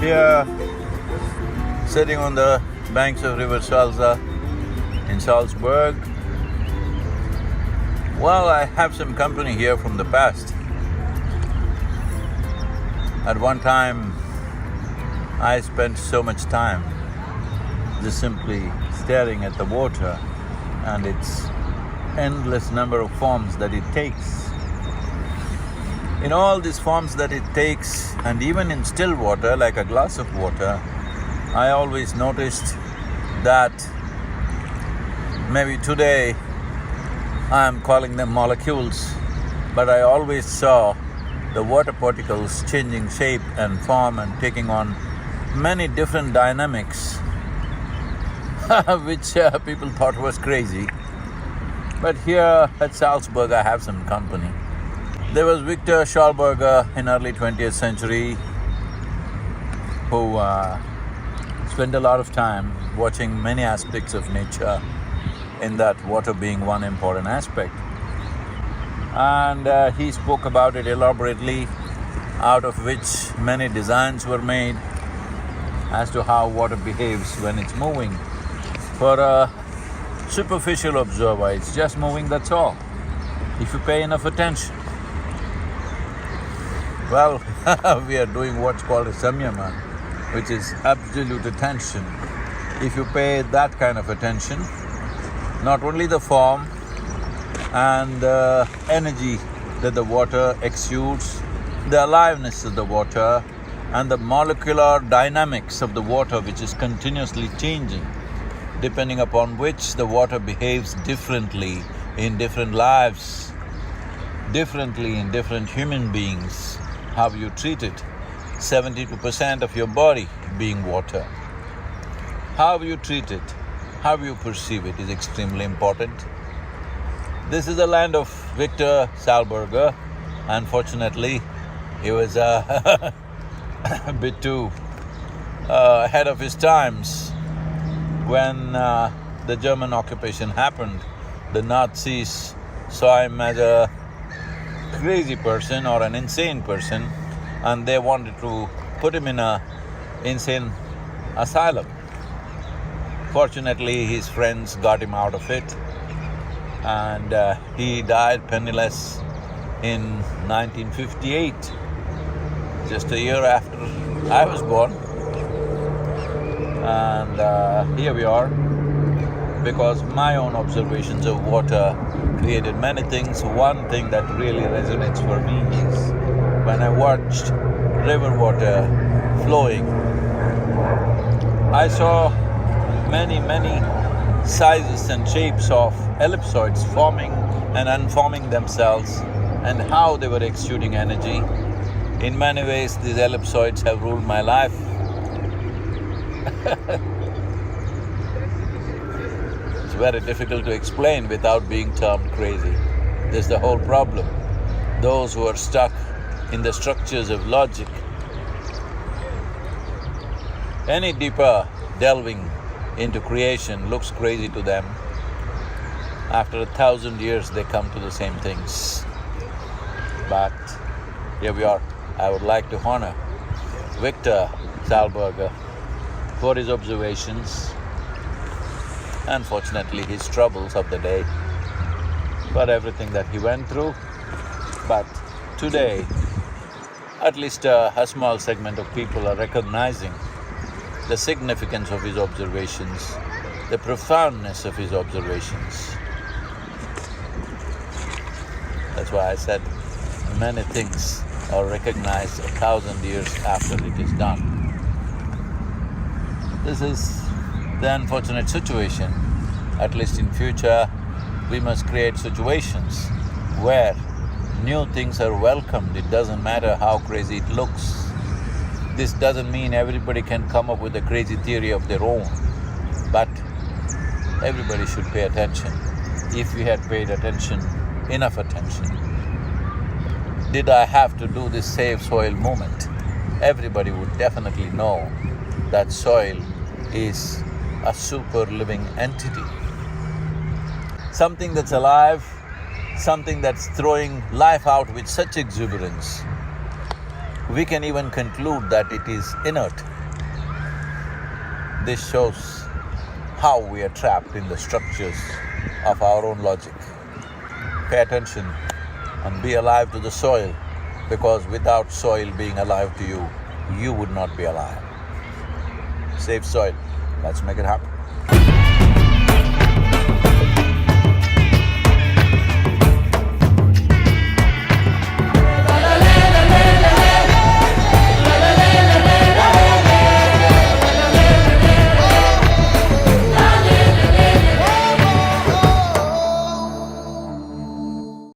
here, sitting on the banks of River Salza in Salzburg. Well, I have some company here from the past. At one time, I spent so much time just simply staring at the water and its endless number of forms that it takes. In all these forms that it takes, and even in still water, like a glass of water, I always noticed that maybe today I am calling them molecules, but I always saw the water particles changing shape and form and taking on many different dynamics which people thought was crazy. But here at Salzburg I have some company. There was Victor Schallberger in early 20th century who spent a lot of time watching many aspects of nature, in that water being one important aspect. And he spoke about it elaborately, out of which many designs were made as to how water behaves when it's moving. For a superficial observer, it's just moving, that's all, if you pay enough attention. Well, we are doing what's called a samyama, which is absolute attention. If you pay that kind of attention, not only the form and the energy that the water exudes, the aliveness of the water and the molecular dynamics of the water, which is continuously changing, depending upon which the water behaves differently in different lives, differently in different human beings, how you treat it. 72% of your body being water. How you treat it, how you perceive it is extremely important. This is the land of Victor Schallberger. Unfortunately, he was a bit too ahead of his times. When the German occupation happened, the Nazis saw him as a crazy person or an insane person, and they wanted to put him in an insane asylum. Fortunately, his friends got him out of it, and he died penniless in 1958, just a year after I was born. And here we are, because my own observations of water created many things. One thing that really resonates for me is when I watched river water flowing, I saw many sizes and shapes of ellipsoids forming and unforming themselves, and how they were exuding energy. In many ways, these ellipsoids have ruled my life. It's very difficult to explain without being termed crazy. That's the whole problem. Those who are stuck in the structures of logic, any deeper delving into creation looks crazy to them. After 1,000 years, they come to the same things. But here we are. I would like to honor Victor Schallberger for his observations, unfortunately his troubles of the day, for everything that he went through. But today, at least a small segment of people are recognizing the significance of his observations, the profoundness of his observations. That's why I said many things are recognized 1,000 years after it is done. This is the unfortunate situation. At least in future, we must create situations where new things are welcomed. It doesn't matter how crazy it looks. This doesn't mean everybody can come up with a crazy theory of their own, but everybody should pay attention. If we had paid attention, enough attention. Did I have to do this Save Soil movement? Everybody would definitely know that soil is a super living entity. Something that's alive, something that's throwing life out with such exuberance. We can even conclude that it is inert. This shows how we are trapped in the structures of our own logic. Pay attention and be alive to the soil, because without soil being alive to you, you would not be alive. Save soil. Let's make it happen.